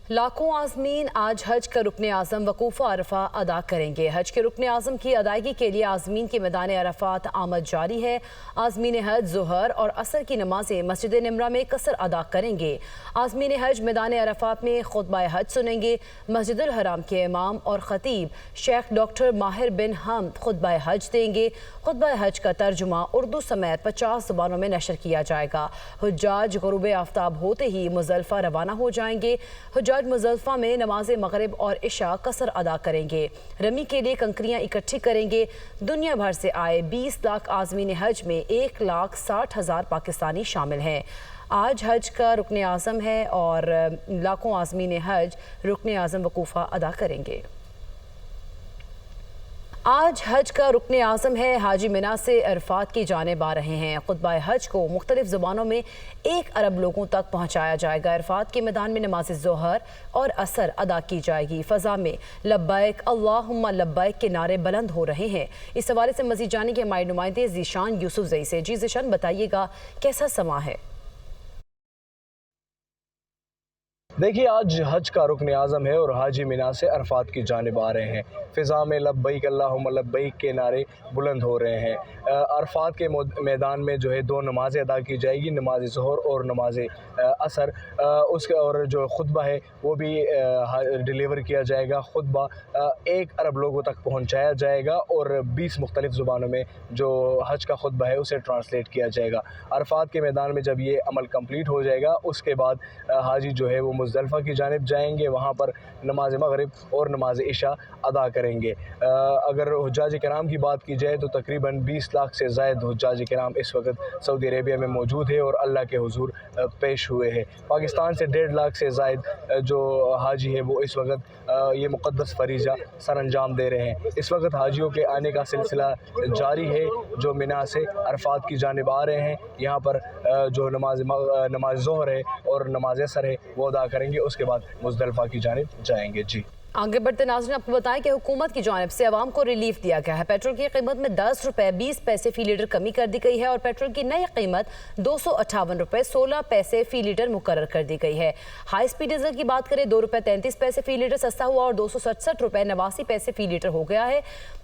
लाखों आज़मीन आज हज का रुकन आज़म वकूफ़ अरफा अदा करेंगे। हज के रुकन आज़म की अदायगी के लिए आज़मीन के मैदान अरफात आमद जारी है। आज़मीन हज ज़ोहर और असर की नमाज़ें मस्जिद निमरा में कसर अदा करेंगे। आज़मीन हज मैदान अरफात में खुतबा हज सुनेंगे। मस्जिदुल हराम के इमाम और ख़तीब शेख डॉक्टर माहिर बिन हमद खुतबा हज देंगे। खुतबा हज का तर्जुमा उर्दू समेत 50 ज़ुबानों में नशर किया जाएगा। हुज्जाज गुरूब आफ्ताब होते ही मुज़दलिफ़ा रवाना हो जाएंगे। मुज़दलिफ़ा में नमाज मगरिब और इशा कसर अदा करेंगे। रमी के लिए कंकरियां इकट्ठी करेंगे। दुनिया भर से आए 20 लाख आज़मीन हज में 1,60,000 पाकिस्तानी शामिल हैं। आज हज का रुकन आज़म है और लाखों आज़मीन हज रुकन आज़म वकूफ़ा अदा करेंगे। आज हज का रुकन आज़म है। हाजी मिना से अरफात की जानिब आ रहे हैं। खुतबा हज को मुख्तलिफ ज़ुबानों में 1 अरब लोगों तक पहुँचाया जाएगा। अरफात के मैदान में नमाज ज़ोहर और असर अदा की जाएगी। फ़ज़ा में लब्बैक अल्लाहुम्मा लब्बैक के नारे बुलंद हो रहे हैं। इस हवाले से मज़ीद जाने के हमारे नुमाइंदे ज़ीशान यूसुफ़ज़ई से। जी ज़ीशान, बताइएगा कैसा समा है? देखिए, आज हज का रुकन आज़म है और हाजी मिना से अरफात की जानिब आ रहे हैं। फ़िज़ा में लब्बैक अल्लाहुम्मा लब्बैक के नारे बुलंद हो रहे हैं। अरफात के मैदान में जो है 2 नमाज़ें अदा की जाएगी, नमाज ज़ोहर और नमाज असर। उसके और जो खुतबा है वो भी डिलीवर किया जाएगा। खुतबा 1 अरब लोगों तक पहुँचाया जाएगा और 20 मुख्तलिफ़ ज़ुबानों में जो हज का खुतबा है उसे ट्रांसलेट किया जाएगा। अरफात के मैदान में जब ये अमल कंप्लीट हो जाएगा उसके बाद हाजी जो है वो मुज़दलिफ़ा की जानिब जाएंगे। वहाँ पर नमाज मगरिब और नमाज इशा अदा करेंगे। अगर हुज्जाज किराम की बात की जाए तो तकरीबन 20 लाख से ज़ायद हुज्जाज किराम इस वक्त सऊदी अरेबिया में मौजूद है और अल्लाह के हुजूर पेश हुए हैं। पाकिस्तान से 1.5 लाख से ज़ायद जो हाजी है वो इस वक्त ये मुक़द्दस फरीज़ा सर अंजाम दे रहे हैं। इस वक्त हाजियों के आने का सिलसिला जारी है, जो मिना से अरफात की जानिब आ रहे हैं। यहाँ पर जो नमाज ज़ोहर है और नमाज असर है वो अदा करेंगे। उसके बाद मुज़दलिफ़ा की जानिब जाएंगे। जी, आगे बढ़ते नाज़रीन, आपको बताएं कि हुकूमत की जानिब से आवाम को रिलीफ दिया गया है। पेट्रोल की कीमत में 10 रुपये 20 पैसे फ़ी लीटर कमी कर दी गई है और पेट्रोल की नई कीमत 258 रुपये 16 पैसे फ़ी लीटर मुकर्रर कर दी गई है। हाई स्पीड डीजल की बात करें 2 रुपये 33 पैसे फ़ी लीटर सस्ता हुआ और 267 रुपये 89 पैसे फ़ी लीटर हो गया है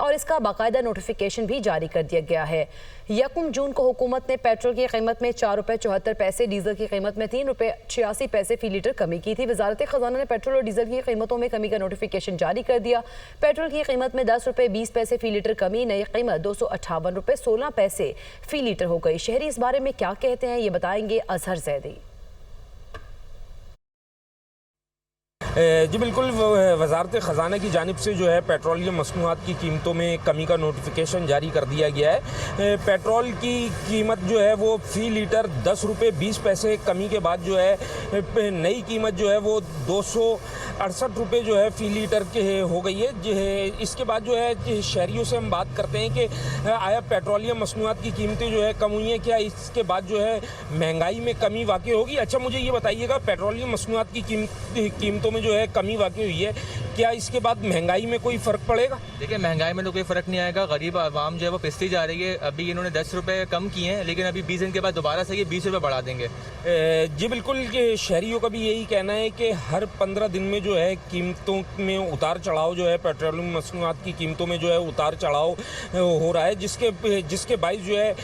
और इसका बाकायदा नोटिफिकेशन भी जारी कर दिया गया है। 1 जून को हुकूमत ने पेट्रोल की कीमत में 4 रुपये 74 पैसे, डीजल की कीमत में 3 रुपये 86 पैसे फ़ी लीटर कमी की थी। वजारत खजाना ने पेट्रोल और डीजल की कीमतों में कमी का नोटिफिकेशन जारी कर दिया। पेट्रोल की कीमत में 10 रुपये 20 पैसे फ़ी लीटर कमी, नई कीमत 258 रुपये 16 पैसे फ़ी लीटर हो गई। शहरी इस बारे में क्या कहते हैं ये बताएंगे अजहर ज़ैदी। जी बिल्कुल, वजारत ख़जाना की जानिब से जो है पेट्रोलियम मसनूआत की कीमतों में कमी का नोटिफिकेशन जारी कर दिया गया है। पेट्रोल की कीमत जो है वो फ़ी लीटर 10 रुपये 20 पैसे कमी के बाद जो है नई कीमत जो है वो 268 रुपये जो है फ़ी लीटर के हो गई है। इसके बाद जो है शहरियों से हम बात करते हैं कि आया पेट्रोलियम मसनूआत की कीमतें जो है कम हुई हैं, क्या इसके बाद जो है महंगाई में कमी वाक़ई होगी? अच्छा, मुझे ये बताइएगा, पेट्रोलियम मसनूआत की कीमतों में जो है कमी वाक़ई हुई है, क्या इसके बाद महंगाई में कोई फ़र्क पड़ेगा? देखिए, महंगाई में तो कोई फ़र्क नहीं आएगा। गरीब आवाम जो है वो पिसती जा रही है। अभी इन्होंने 10 रुपये कम किए हैं, लेकिन अभी 20 दिन के बाद दोबारा से ये 20 रुपये बढ़ा देंगे। जी बिल्कुल, शहरियों का भी यही कहना है कि हर 15 दिन में जो है कीमतों में उतार चढ़ाव जो है, पेट्रोलियम मसनूआत की कीमतों में जो है उतार चढ़ाव हो रहा है, जिसके बाइस जो है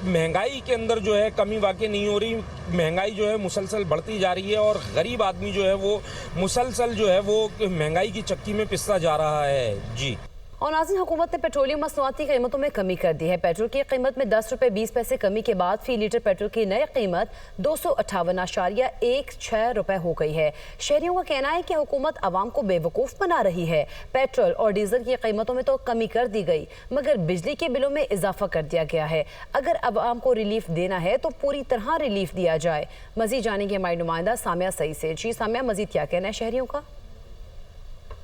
महंगाई के अंदर जो है कमी वाक़ई नहीं हो रही। महंगाई जो है मुसलसल बढ़ती जा रही है और गरीब आदमी जो है वो मुसलसल जो है वो महंगाई की चक्की में पिसता जा रहा है। जी, और नाज़रीन, हुकूमत ने पेट्रोलियम मसनूआत की कीमतों में कमी कर दी है। पेट्रोल की कीमत में 10 रुपये 20 पैसे कमी के बाद फ़ी लीटर पेट्रोल की नई कीमत 258.16 रुपये हो गई है। शहरियों का कहना है कि हुकूमत आवाम को बेवकूफ़ बना रही है। पेट्रोल और डीजल की कीमतों में तो कमी कर दी गई, मगर बिजली के बिलों में इजाफा कर दिया गया है। अगर आवाम को रिलीफ देना है तो पूरी तरह रिलीफ दिया जाए। मज़ीद जानेंगे हमारी नुमाइंदा सामिया सही से। जी सामिया, मज़ीद क्या कहना है शहरियों का?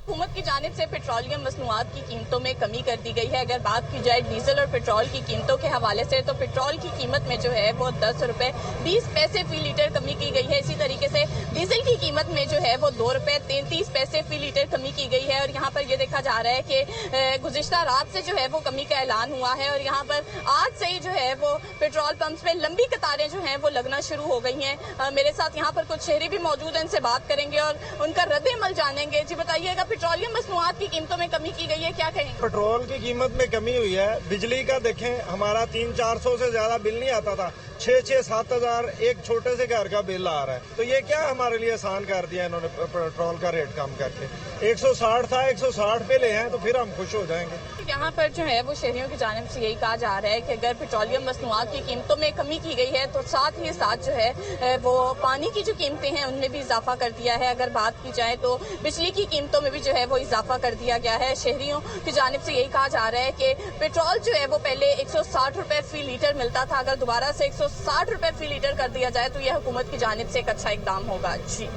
हुकूमत की जानिब से पेट्रोलियम मसनूआत की कीमतों में कमी कर दी गई है। अगर बात की जाए डीजल और पेट्रोल की कीमतों के हवाले से, तो पेट्रोल की कीमत में जो है वो 10 रुपये 20 पैसे फ़ी लीटर कमी की गई है। इसी तरीके से डीजल की कीमत में जो है वो 2 रुपये 33 पैसे फ़ी लीटर कमी की गई है। और यहाँ पर ये देखा जा रहा है कि गुज़िश्ता रात से जो है वो कमी का ऐलान हुआ है और यहाँ पर आज से ही जो है वो पेट्रोल पंप्स पे लंबी कतारें जो हैं वो लगना शुरू हो गई हैं। मेरे साथ यहाँ पर कुछ शहरी भी मौजूद हैं, इनसे बात करेंगे और उनका रद्द-ए-अमल जानेंगे। जी बताइएगा, पेट्रोलियम मसनूआत की कीमतों में कमी की गई है, क्या कहेंगे? पेट्रोल की कीमत में कमी हुई है। बिजली का देखें, हमारा 300-400 से ज्यादा बिल नहीं आता था, 6-7 हजार एक छोटे से घर का बिल आ रहा है। तो ये क्या हमारे लिए आसान कर दिया इन्होंने पेट्रोल का रेट कम करके। 160 था, 160 पे ले हैं तो फिर हम खुश हो जाएंगे। यहाँ पर जो है वो शहरियों की जानिब से यही कहा जा रहा है कि अगर पेट्रोलियम मसनूआत की कीमतों में कमी की गई है तो साथ ही साथ जो है वो पानी की जो कीमतें हैं उनमें भी इजाफा कर दिया है। अगर बात की जाए तो बिजली की कीमतों में भी जो है वो इजाफा कर दिया गया है। शहरियों की जानिब से यही कहा जा रहा है कि पेट्रोल जो है वो पहले 160 रुपए फी लीटर मिलता था, अगर दोबारा से 160 रुपए फी लीटर कर दिया जाए तो यह हुकूमत की जानिब से एक अच्छा इकदाम होगा। जी।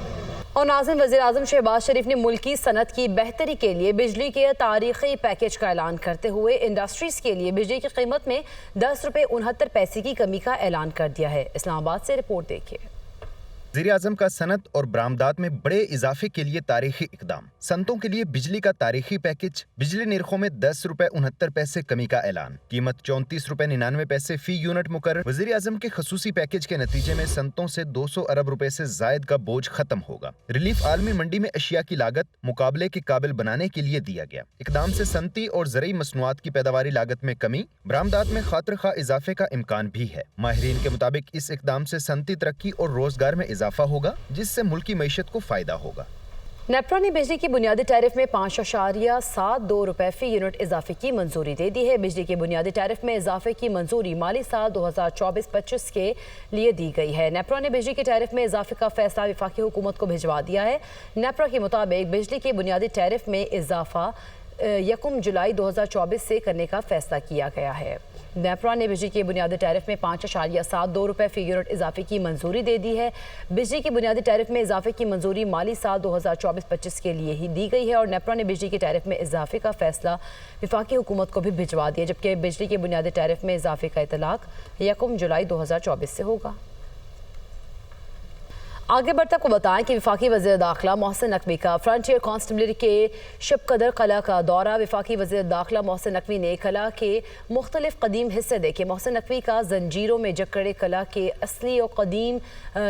और नाज़रीन, वज़ीर-ए-आज़म शहबाज शरीफ ने मुल्की सनत की बेहतरी के लिए बिजली के तारीखी पैकेज का ऐलान करते हुए इंडस्ट्रीज़ के लिए बिजली की कीमत में 10 रुपये 69 पैसे की कमी का ऐलान कर दिया है। इस्लामाबाद से रिपोर्ट देखिए। वज़ीर-ए-आज़म का सनत और बरामदात में बड़े इजाफे के लिए तारीखी इकदाम। सनतों के लिए बिजली का तारीखी पैकेज, बिजली निर्खों में 10 रुपए 69 पैसे कमी का ऐलान, कीमत 34 रुपए 99 पैसे फी यूनिट मुकर्रर। वज़ीर-ए-आज़म के खसूसी पैकेज के नतीजे में सनतों से 200 अरब रुपए से जायद का बोझ खत्म होगा। रिलीफ आलमी मंडी में अशिया की लागत मुकाबले के काबिल बनाने के लिए दिया गया। इकदाम से सनती और ज़रई मसनूआत की पैदावारी लागत में कमी, बरामदात में खातिर खा इजाफे का इम्कान भी है। माहिरीन के मुताबिक इस इकदाम से सनती तरक्की और रोजगार में इजाफा होगा, जिससे मुल्की मईशत को फायदा होगा। नेपरा ने बिजली की बुनियादी टैरिफ में 5.72 रुपए फी यूनिट इजाफे की मंजूरी दे दी है। बिजली के बुनियादी टैरिफ में इजाफे की मंजूरी माली साल 2024-25 के लिए दी गई है। नेपरा ने बिजली के टैरिफ में इजाफे का फैसला वफाकी हुकूमत को भिजवा दिया है। नेपरा के मुताबिक बिजली के बुनियादी टैरिफ में इजाफा 1 जुलाई 2024 से करने का फैसला किया गया है। नेपरा ने बिजली के बुनियादी टैरिफ में 5.72 रुपए फी यूनिट इजाफे की मंजूरी दे दी है। बिजली के बुनियादी टैरिफ में इजाफे की मंजूरी माली साल 2024-25 के लिए ही दी गई है और नेपरा ने बिजली के टैरिफ में इजाफे का फैसला वफाकी हुकूमत को भी भिजवा दिया, जबकि बिजली के बुनियादी टैरिफ में इजाफे का इतलाक 1 जुलाई 2024 से होगा। आगे बढ़ते आपको बताएं कि वफाकी वज़ीर दाखिला मोहसिन नकवी का फ्रंटियर कांस्टेबलरी के शब कदर कला का दौरा। वफाकी वज़ीर दाखिला मोहसिन नकवी ने कला के मुख्तलिफ कदीम हिस्से देखे। मोहसिन नकवी का जंजीरों में जकड़े कला के असली और कदीम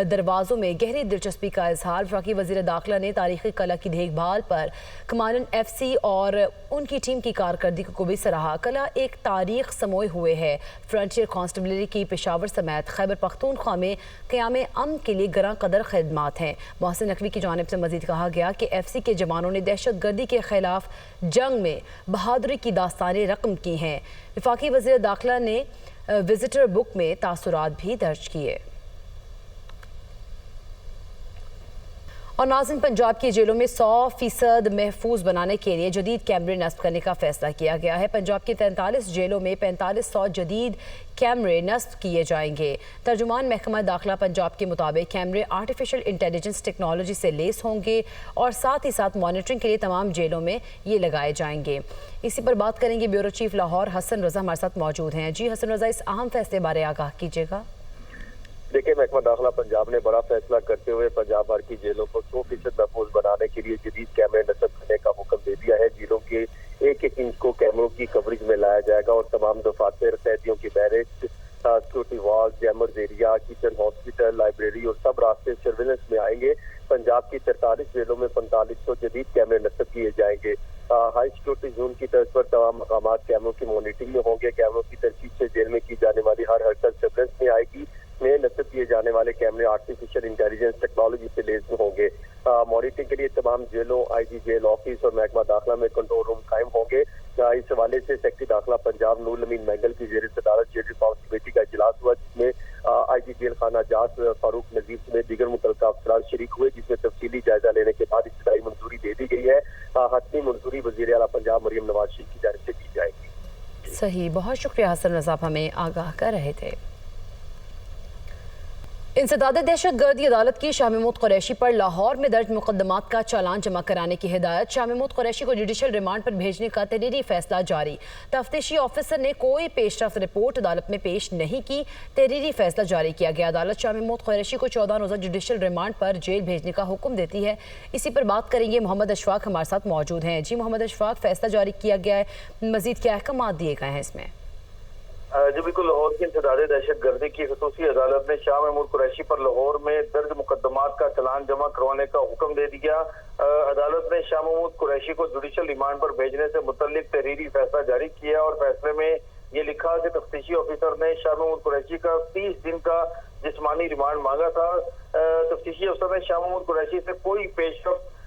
दरवाज़ों में गहरी दिलचस्पी का इजहार। वफाकी वज़ीर दाखिला ने तारीख़ी कला की देखभाल पर कमांडन FC और उनकी टीम की कारकर्दगी को भी सराहा। कला एक तारीख समोए हुए है। फ्रंटियर कांस्टेबलरी की पेशावर समेत खैबर पख्तूनख्वा में क़याम अमन के लिए गरां कदर खिदमात हैं। मोहसिन नकवी की जानिब से मजीद कहा गया कि FC के जवानों ने दहशत गर्दी के खिलाफ जंग में बहादुरी की दास्तानें रकम की हैं। वफाकी वज़ीर दाखिला ने विजिटर बुक में तासुरात भी दर्ज किए। और नाज़रीन, पंजाब की जेलों में 100% महफूज बनाने के लिए जदीद कैमरे नस्ब करने का फैसला किया गया है। पंजाब की 43 जेलों में 4500 जदीद कैमरे नस्ब किए जाएंगे। तर्जुमान महकमा दाखिला पंजाब के मुताबिक कैमरे आर्टिफिशियल इंटेलिजेंस टेक्नोलॉजी से लेस होंगे और साथ ही साथ मॉनिटरिंग के लिए तमाम जेलों में ये लगाए जाएंगे। इसी पर बात करेंगे ब्यूरो चीफ लाहौर हसन रजा हमारे साथ मौजूद हैं। जी हसन रजा, इस अहम फैसले बारे आगाह कीजिएगा। देखिए, महकमा दाखिला पंजाब ने बड़ा फैसला करते हुए पंजाब भर की जेलों को 100% महफूज बनाने के लिए जदीद कैमरे नस्ब करने का हुक्म दे दिया है। जेलों के एक इंच को कैमरों की कवरेज में लाया जाएगा और तमाम दफातर, कैदियों की barracks, security wall, jammers area, kitchen, hospital, library और सब रास्ते सर्विलेंस में आएंगे। पंजाब की 43 जेलों में 4500 जदीद कैमरे नस्ब किए जाएंगे। हाई सिक्योरिटी जोन की तर्ज पर तमाम मकामात कैमरों की मॉनिटरिंग में होंगे। कैमरों की तरतीब से जेल में की जाने वाली हर हरकत सर्विलेंस में आएगी। में नस्ब किए जाने वाले कैमरे आर्टिफिशियल इंटेलिजेंस टेक्नोलॉजी से लेस होंगे। मॉनिटरिंग के लिए तमाम जेलों, IG जेल ऑफिस और महकमा दाखिला में कंट्रोल रूम कायम होंगे। इस हवाले से सेक्रेटरी दाखिला पंजाब नूर अमीन मैंगल की जेर सदारत जेल रिफॉर्म कमेटी का इजलास हुआ, जिसमें IG जेल खाना जात फारूक नजीर समेत दीगर मुतल्लिका अफसरान शरीक हुए, जिसमें तफसीली जायजा लेने के बाद इसकी मंजूरी दे दी गई है। हतमी मंजूरी वज़ीर आला पंजाब मरियम नवाज शरीफ की जानिब से दी जाएगी। सही, बहुत शुक्रिया हसन रजा, हमें आगाह कर रहे थे। इंसदाद दहशत गर्दी अदालत की शाह महमूद कुरैशी पर लाहौर में दर्ज मुकदमात का चालान जमा कराने की हिदायत। शाह महमूद कुरैशी को जुडिशल रिमांड पर भेजने का तहरीरी फैसला जारी। तफ्तीशी ऑफिसर ने कोई पेशरफ्त रिपोर्ट अदालत में पेश नहीं की, तहरीरी फैसला जारी किया गया। अदालत शाह महमूद कुरैशी को 14 रोज़ा जुडिशल रिमांड पर जेल भेजने का हुक्म देती है। इसी पर बात करेंगे, मोहम्मद अशफाक हमारे साथ मौजूद हैं। जी मोहम्मद अशफाक, फैसला जारी किया गया है, मजीद क्या अहकाम दिए गए हैं इसमें? जी बिल्कुल, लाहौर की इंसदाद दहशत गर्दी की खसूसी अदालत ने शाह महमूद कुरैशी पर लाहौर में दर्ज मुकदमात का चालान जमा करवाने का हुक्म दे दिया। अदालत ने शाह महमूद कुरैशी को जुडिशल रिमांड पर भेजने से मुतल्लिक तहरीरी फैसला जारी किया और फैसले में ये लिखा कि तफ्तीशी ऑफिसर ने शाह महमूद कुरैशी का 30 दिन का जिस्मानी रिमांड मांगा था। तफ्तीशी अफसर ने शाह महमूद कुरैशी से कोई पेशरफ्त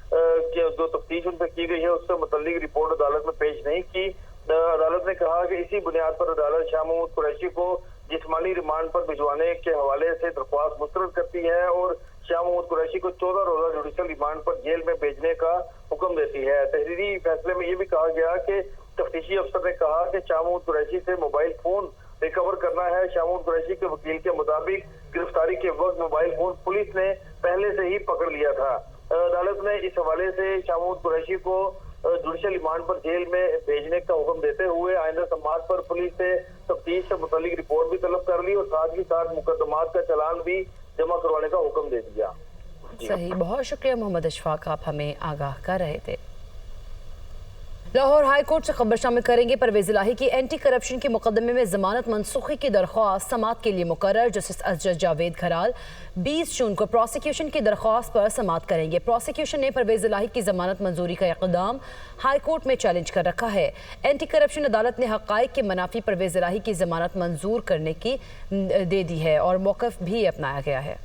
जो तफ्तीश उनसे की गई है उससे मुतल्लिक रिपोर्ट अदालत में पेश नहीं की। अदालत ने कहा कि इसी बुनियाद पर अदालत शाह महमूद कुरैशी को जिस्मानी रिमांड पर भिजवाने के हवाले से दरख्वास्त मुस्तरद करती है और शाह महमूद कुरैशी को 14 रोज़ा जुडिशल रिमांड पर जेल में भेजने का हुक्म देती है। तहरीरी फैसले में ये भी कहा गया कि तफ्तीशी अफसर ने कहा कि शाह महमूद कुरैशी से मोबाइल फोन रिकवर करना है। शाह महमूद कुरैशी के वकील के मुताबिक गिरफ्तारी के वक्त मोबाइल फोन पुलिस ने पहले से ही पकड़ लिया था। अदालत ने इस हवाले से शाह महमूद कुरैशी को जुडिशल रिमांड पर जेल में भेजने का हुक्म देते हुए आइंदा समाज पर पुलिस से तफ्तीश से मुतालिक रिपोर्ट भी तलब कर ली और साथ ही साथ मुकदमात का चालान भी जमा करवाने का हुक्म दे दिया। सही, बहुत शुक्रिया मोहम्मद अशफाक, आप हमें आगाह कर रहे थे। लाहौर हाई कोर्ट से खबर शामिल करेंगे। परवेज इलाही की एंटी करप्शन के मुकदमे में जमानत मनसूखी की दरख्वास्त समाअत के लिए मुकर्रर। जस्टिस अजज जावेद खराल 20 जून को प्रोसिक्यूशन की दरख्वास्त पर समाअत करेंगे। प्रोसिक्यूशन ने परवेज इलाही की जमानत मंजूरी का इक़दाम हाई कोर्ट में चैलेंज कर रखा है। एंटी करप्शन अदालत ने हक़ाइक़ के मनाफी परवेज इलाही की जमानत मंजूर करने की दे दी है और मौक़िफ़ भी अपनाया गया है।